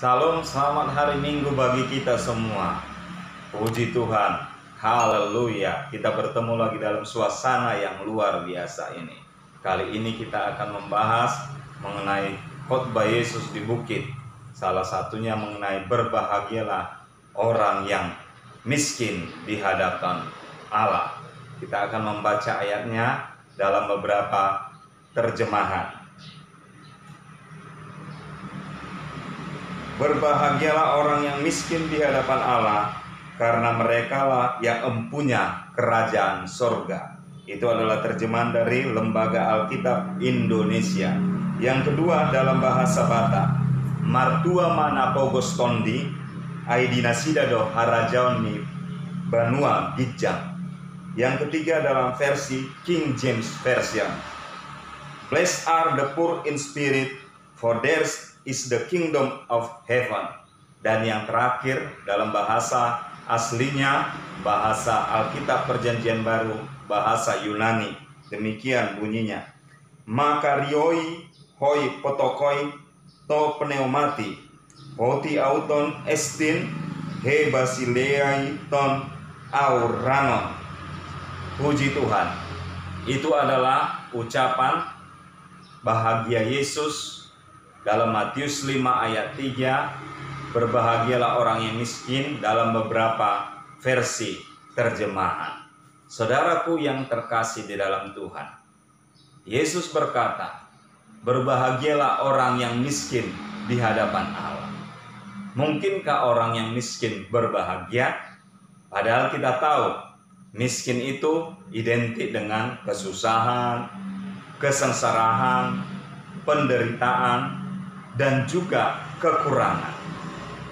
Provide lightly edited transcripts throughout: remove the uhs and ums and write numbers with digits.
Salam, selamat hari Minggu bagi kita semua. Puji Tuhan, haleluya. Kita bertemu lagi dalam suasana yang luar biasa ini. Kali ini kita akan membahas mengenai khotbah Yesus di bukit. Salah satunya mengenai berbahagialah orang yang miskin di hadapan Allah. Kita akan membaca ayatnya dalam beberapa terjemahan. Berbahagialah orang yang miskin di hadapan Allah, karena merekalah yang empunya kerajaan sorga. Itu adalah terjemahan dari Lembaga Alkitab Indonesia. Yang kedua dalam bahasa Batak, Martua mana pogos tondi, aidinasidado harajaoni banua gijang. Yang ketiga dalam versi King James Version, Blessed are the poor in spirit, for theirs is the kingdom of heaven. Dan yang terakhir dalam bahasa aslinya, bahasa Alkitab Perjanjian Baru, bahasa Yunani, demikian bunyinya, Makarioi hoi potokoi to pneumati oti auton estin he basileai ton auranon. Puji Tuhan. Itu adalah ucapan bahagia Yesus dalam Matius 5 ayat 3, berbahagialah orang yang miskin dalam beberapa versi terjemahan. Saudaraku yang terkasih di dalam Tuhan, Yesus berkata, berbahagialah orang yang miskin di hadapan Allah. Mungkinkah orang yang miskin berbahagia? Padahal kita tahu, miskin itu identik dengan kesusahan, kesengsaraan, penderitaan, dan juga kekurangan.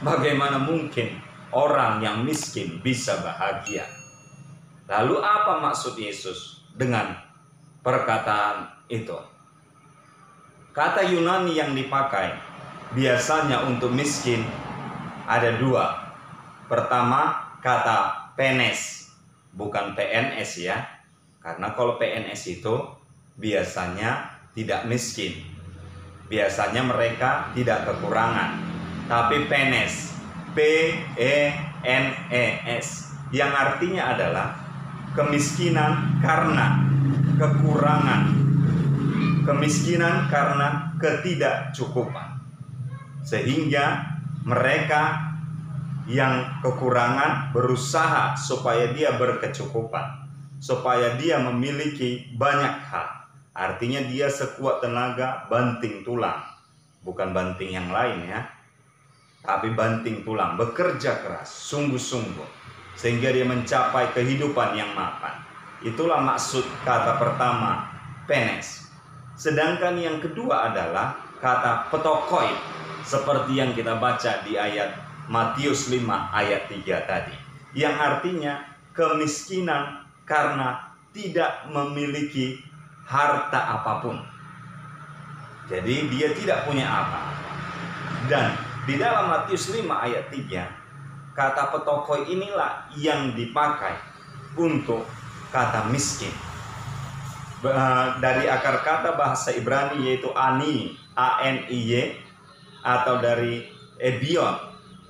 Bagaimana mungkin orang yang miskin bisa bahagia? Lalu apa maksud Yesus dengan perkataan itu? Kata Yunani yang dipakai biasanya untuk miskin ada dua. Pertama, kata penes, bukan PNS ya. Karena kalau PNS itu biasanya tidak miskin. Biasanya mereka tidak kekurangan. Tapi penes, P-E-N-E-S, yang artinya adalah kemiskinan karena kekurangan, kemiskinan karena ketidakcukupan. Sehingga mereka yang kekurangan berusaha supaya dia berkecukupan, supaya dia memiliki banyak hal. Artinya dia sekuat tenaga banting tulang. Bukan banting yang lain ya, tapi banting tulang, bekerja keras, sungguh-sungguh, sehingga dia mencapai kehidupan yang mapan. Itulah maksud kata pertama, penes. Sedangkan yang kedua adalah kata petokoi, seperti yang kita baca di ayat Matius 5 ayat 3 tadi, yang artinya kemiskinan karena tidak memiliki harta apapun. Jadi dia tidak punya apa. Dan di dalam Matius 5 ayat 3, kata petokoi inilah yang dipakai untuk kata miskin. Dari akar kata bahasa Ibrani yaitu ani, A-N-I-Y, atau dari ebion,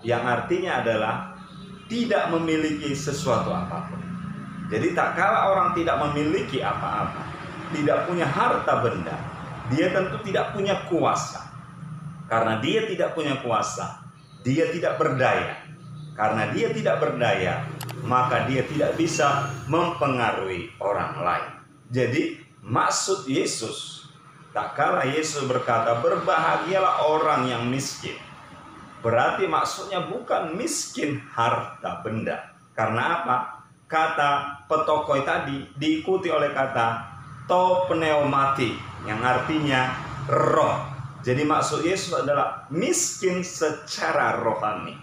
yang artinya adalah tidak memiliki sesuatu apapun. Jadi tak kala orang tidak memiliki apa-apa, tidak punya harta benda, dia tentu tidak punya kuasa. Karena dia tidak punya kuasa, dia tidak berdaya. Karena dia tidak berdaya, maka dia tidak bisa mempengaruhi orang lain. Jadi maksud Yesus, tak kala Yesus berkata berbahagialah orang yang miskin, berarti maksudnya bukan miskin harta benda. Karena apa? Kata petokoi tadi diikuti oleh kata to pneumati, yang artinya roh. Jadi maksud Yesus adalah miskin secara rohani.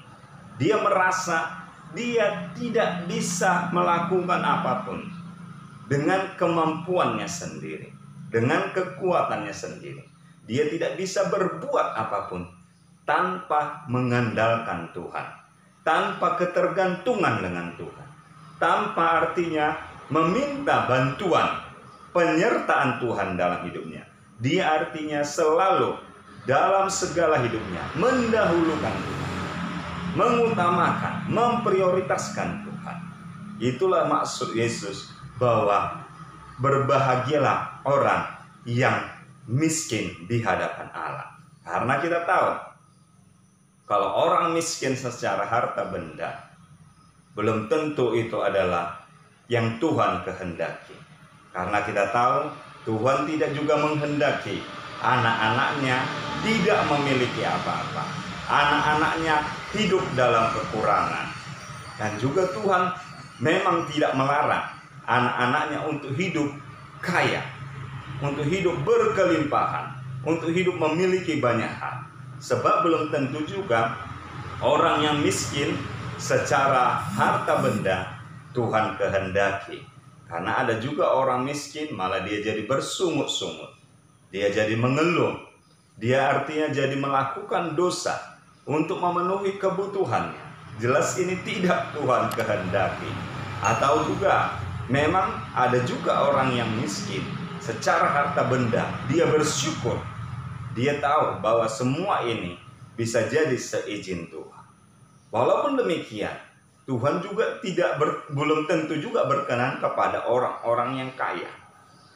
Dia merasa dia tidak bisa melakukan apapun dengan kemampuannya sendiri, dengan kekuatannya sendiri. Dia tidak bisa berbuat apapun tanpa mengandalkan Tuhan, tanpa ketergantungan dengan Tuhan, tanpa artinya meminta bantuan, penyertaan Tuhan dalam hidupnya. Dia artinya selalu dalam segala hidupnya mendahulukan Tuhan, mengutamakan, memprioritaskan Tuhan. Itulah maksud Yesus bahwa berbahagialah orang yang miskin di hadapan Allah. Karena kita tahu kalau orang miskin secara harta benda, belum tentu itu adalah yang Tuhan kehendaki. Karena kita tahu Tuhan tidak juga menghendaki anak-anaknya tidak memiliki apa-apa. Anak-anaknya hidup dalam kekurangan. Dan juga Tuhan memang tidak melarang anak-anaknya untuk hidup kaya, untuk hidup berkelimpahan, untuk hidup memiliki banyak hal. Sebab belum tentu juga orang yang miskin secara harta benda Tuhan kehendaki. Karena ada juga orang miskin malah dia jadi bersungut-sungut, dia jadi mengeluh, dia artinya jadi melakukan dosa untuk memenuhi kebutuhannya. Jelas ini tidak Tuhan kehendaki. Atau juga memang ada juga orang yang miskin secara harta benda, dia bersyukur, dia tahu bahwa semua ini bisa jadi seizin Tuhan. Walaupun demikian, Tuhan juga belum tentu juga berkenan kepada orang-orang yang kaya.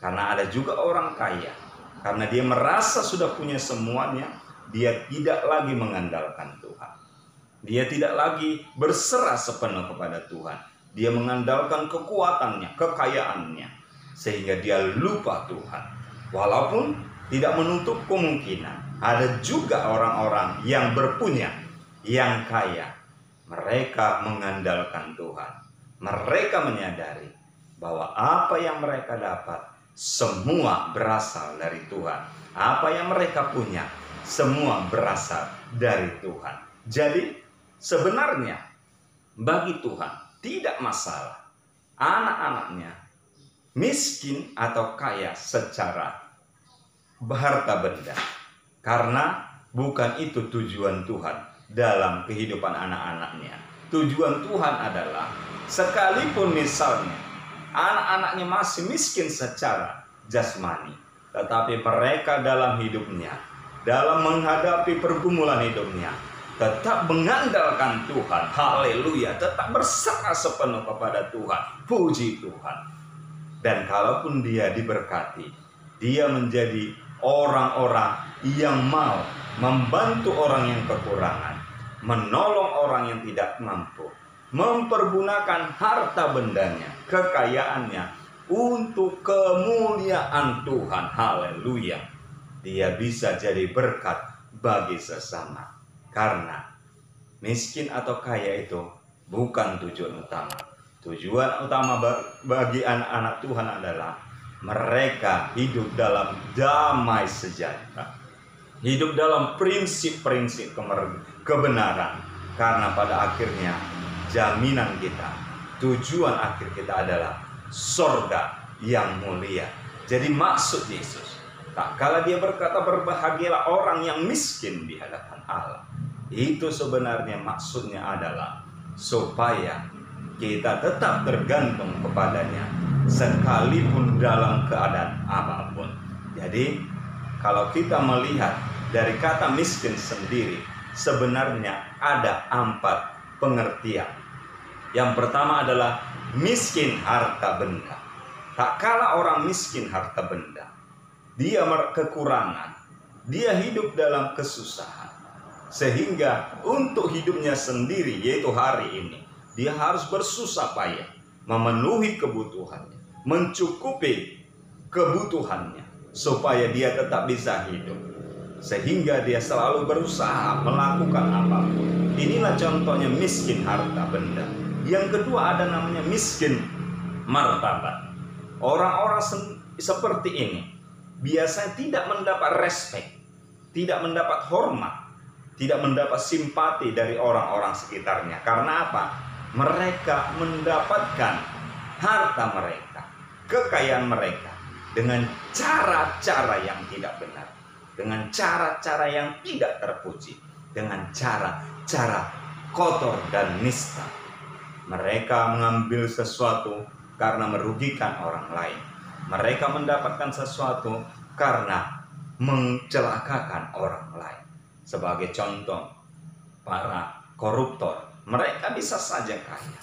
Karena ada juga orang kaya, karena dia merasa sudah punya semuanya, dia tidak lagi mengandalkan Tuhan. Dia tidak lagi berserah sepenuh kepada Tuhan. Dia mengandalkan kekuatannya, kekayaannya, sehingga dia lupa Tuhan. Walaupun tidak menutup kemungkinan ada juga orang-orang yang berpunya, yang kaya, mereka mengandalkan Tuhan. Mereka menyadari bahwa apa yang mereka dapat semua berasal dari Tuhan. Apa yang mereka punya semua berasal dari Tuhan. Jadi sebenarnya bagi Tuhan tidak masalah anak-anaknya miskin atau kaya secara harta benda. Karena bukan itu tujuan Tuhan dalam kehidupan anak-anaknya. Tujuan Tuhan adalah sekalipun misalnya anak-anaknya masih miskin secara jasmani, tetapi mereka dalam hidupnya, dalam menghadapi pergumulan hidupnya, tetap mengandalkan Tuhan. Haleluya, tetap berserah sepenuh kepada Tuhan. Puji Tuhan. Dan kalaupun dia diberkati, dia menjadi orang-orang yang mau membantu orang yang kekurangan, menolong orang yang tidak mampu, mempergunakan harta bendanya, kekayaannya untuk kemuliaan Tuhan. Haleluya. Dia bisa jadi berkat bagi sesama. Karena miskin atau kaya itu bukan tujuan utama. Tujuan utama bagi anak-anak Tuhan adalah mereka hidup dalam damai sejahtera, hidup dalam prinsip-prinsip kebenaran. Karena pada akhirnya jaminan kita, tujuan akhir kita adalah surga yang mulia. Jadi maksud Yesus, tak kala dia berkata berbahagialah orang yang miskin di hadapan Allah, itu sebenarnya maksudnya adalah supaya kita tetap tergantung kepadanya sekalipun dalam keadaan apapun. Jadi kalau kita melihat dari kata miskin sendiri, sebenarnya ada 4 pengertian. Yang pertama adalah miskin harta benda. Tak kala orang miskin harta benda, dia kekurangan, dia hidup dalam kesusahan, sehingga untuk hidupnya sendiri, yaitu hari ini, dia harus bersusah payah memenuhi kebutuhannya, mencukupi kebutuhannya, supaya dia tetap bisa hidup. Sehingga dia selalu berusaha melakukan apapun. Inilah contohnya miskin harta benda. Yang kedua ada namanya miskin martabat. Orang-orang seperti ini biasanya tidak mendapat respek, tidak mendapat hormat, tidak mendapat simpati dari orang-orang sekitarnya. Karena apa? Mereka mendapatkan harta mereka, kekayaan mereka dengan cara-cara yang tidak benar, dengan cara-cara yang tidak terpuji, dengan cara-cara kotor dan nista. Mereka mengambil sesuatu karena merugikan orang lain. Mereka mendapatkan sesuatu karena mencelakakan orang lain. Sebagai contoh, para koruptor, mereka bisa saja kaya,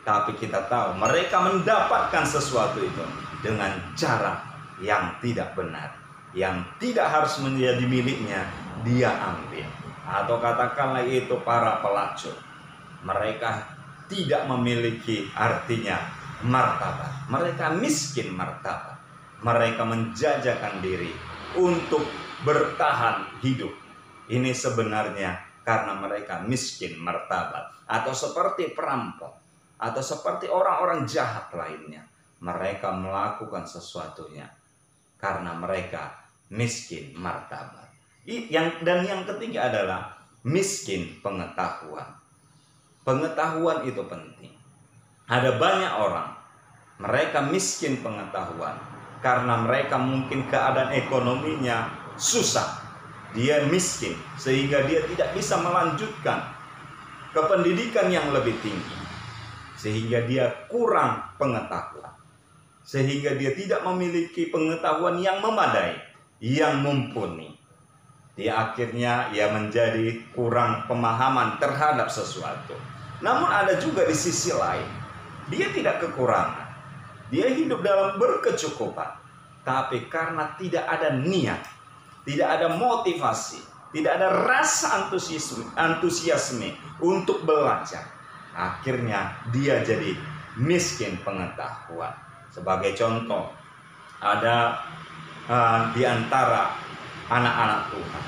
tapi kita tahu mereka mendapatkan sesuatu itu dengan cara yang tidak benar, yang tidak harus menjadi miliknya, dia ambil. Atau katakanlah itu para pelacur, mereka tidak memiliki artinya martabat, mereka miskin martabat, mereka menjajakan diri untuk bertahan hidup. Ini sebenarnya karena mereka miskin martabat. Atau seperti perampok, atau seperti orang-orang jahat lainnya, mereka melakukan sesuatunya karena mereka miskin martabat. Dan yang ketiga adalah miskin pengetahuan. Pengetahuan itu penting. Ada banyak orang, mereka miskin pengetahuan karena mereka mungkin keadaan ekonominya susah. Dia miskin sehingga dia tidak bisa melanjutkan ke pendidikan yang lebih tinggi, sehingga dia kurang pengetahuan, sehingga dia tidak memiliki pengetahuan yang memadai, yang mumpuni. Dia akhirnya menjadi kurang pemahaman terhadap sesuatu. Namun ada juga di sisi lain, dia tidak kekurangan, dia hidup dalam berkecukupan, tapi karena tidak ada niat, tidak ada motivasi, tidak ada rasa antusiasme untuk belajar, akhirnya dia jadi miskin pengetahuan. Sebagai contoh, ada di antara anak-anak Tuhan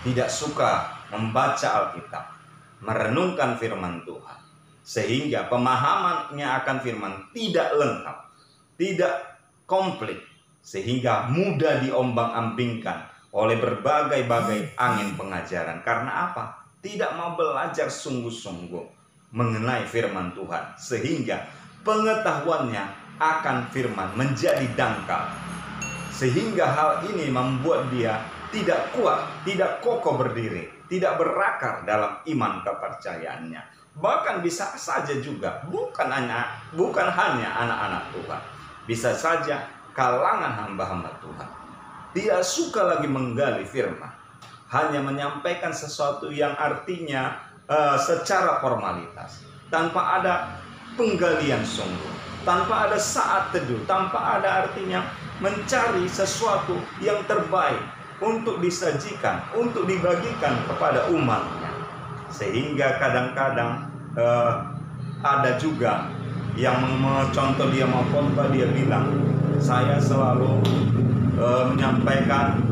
tidak suka membaca Alkitab, merenungkan firman Tuhan, sehingga pemahamannya akan firman tidak lengkap, tidak komplit, sehingga mudah diombang-ambingkan oleh berbagai-bagai angin pengajaran. Karena apa? Tidak mau belajar sungguh-sungguh mengenai firman Tuhan, sehingga pengetahuannya akan firman menjadi dangkal, sehingga hal ini membuat dia tidak kuat, tidak kokoh berdiri, tidak berakar dalam iman kepercayaannya. Bahkan bisa saja juga bukan hanya anak-anak Tuhan, bisa saja kalangan hamba-hamba Tuhan, dia suka lagi menggali firman, hanya menyampaikan sesuatu yang artinya secara formalitas, tanpa ada penggalian sungguh, tanpa ada saat teduh, tanpa ada artinya mencari sesuatu yang terbaik untuk disajikan, untuk dibagikan kepada umatnya. Sehingga kadang-kadang ada juga yang contoh, dia mau khotbah, dia bilang, saya selalu menyampaikan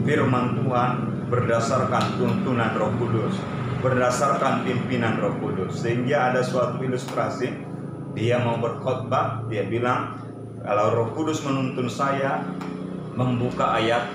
firman Tuhan berdasarkan tuntunan Roh Kudus, berdasarkan pimpinan Roh Kudus. Sehingga ada suatu ilustrasi, dia mau berkhotbah, dia bilang, kalau Roh Kudus menuntun saya membuka ayat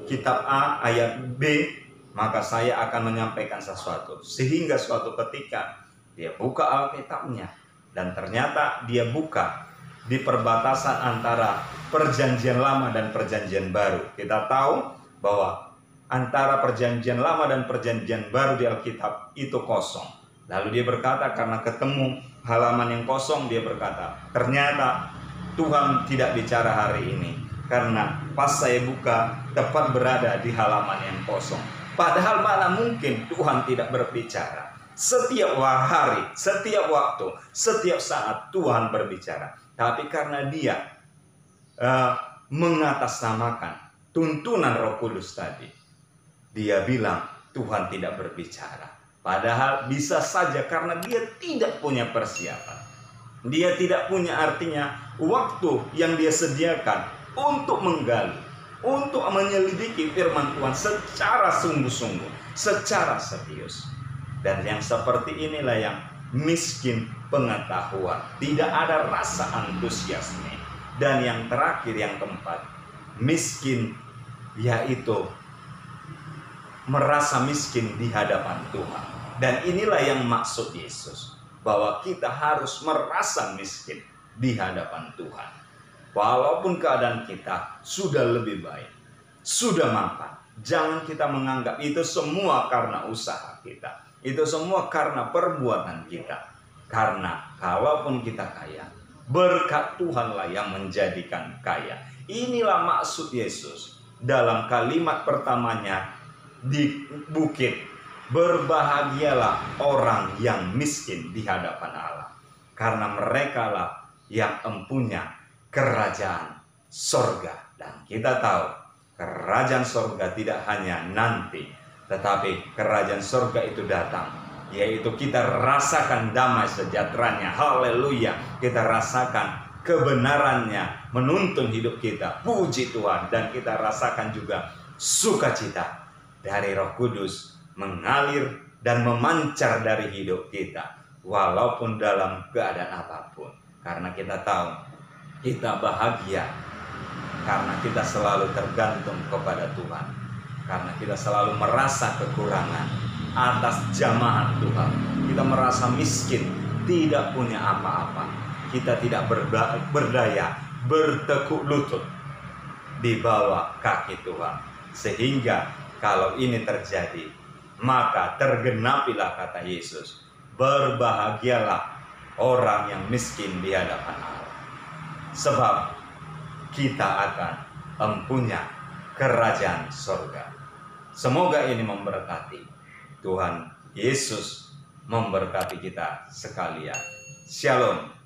kitab A ayat B, maka saya akan menyampaikan sesuatu. Sehingga suatu ketika dia buka Alkitabnya, dan ternyata dia buka di perbatasan antara perjanjian lama dan perjanjian baru. Kita tahu bahwa antara perjanjian lama dan perjanjian baru di Alkitab itu kosong. Lalu dia berkata, karena ketemu halaman yang kosong, dia berkata, ternyata Tuhan tidak bicara hari ini, karena pas saya buka tepat berada di halaman yang kosong. Padahal mana mungkin Tuhan tidak berbicara. Setiap hari, setiap waktu, setiap saat Tuhan berbicara. Tapi karena dia mengatasnamakan tuntunan Roh Kudus tadi, dia bilang Tuhan tidak berbicara. Padahal bisa saja karena dia tidak punya persiapan, dia tidak punya artinya waktu yang dia sediakan untuk menggali, untuk menyelidiki firman Tuhan secara sungguh-sungguh, secara serius. Dan yang seperti inilah yang miskin pengetahuan, tidak ada rasa antusiasme. Dan yang terakhir, yang keempat, miskin, yaitu merasa miskin di hadapan Tuhan. Dan inilah yang maksud Yesus, bahwa kita harus merasa miskin di hadapan Tuhan. Walaupun keadaan kita sudah lebih baik, sudah mapan, jangan kita menganggap itu semua karena usaha kita, itu semua karena perbuatan kita. Karena kalaupun kita kaya, berkat Tuhanlah yang menjadikan kaya. Inilah maksud Yesus dalam kalimat pertamanya di bukit. Berbahagialah orang yang miskin di hadapan Allah, karena merekalah yang empunya kerajaan sorga. Dan kita tahu kerajaan sorga tidak hanya nanti, tetapi kerajaan sorga itu datang, yaitu kita rasakan damai sejahteranya. Haleluya. Kita rasakan kebenarannya menuntun hidup kita. Puji Tuhan. Dan kita rasakan juga sukacita dari Roh Kudus mengalir dan memancar dari hidup kita, walaupun dalam keadaan apapun. Karena kita tahu kita bahagia karena kita selalu tergantung kepada Tuhan, karena kita selalu merasa kekurangan atas jamahan Tuhan. Kita merasa miskin, tidak punya apa-apa. Kita tidak berdaya, bertekuk lutut di bawah kaki Tuhan. Sehingga kalau ini terjadi, maka tergenapilah kata Yesus, berbahagialah orang yang miskin di hadapan Allah, sebab kita akan empunya kerajaan sorga. Semoga ini memberkati. Tuhan Yesus memberkati kita sekalian. Shalom.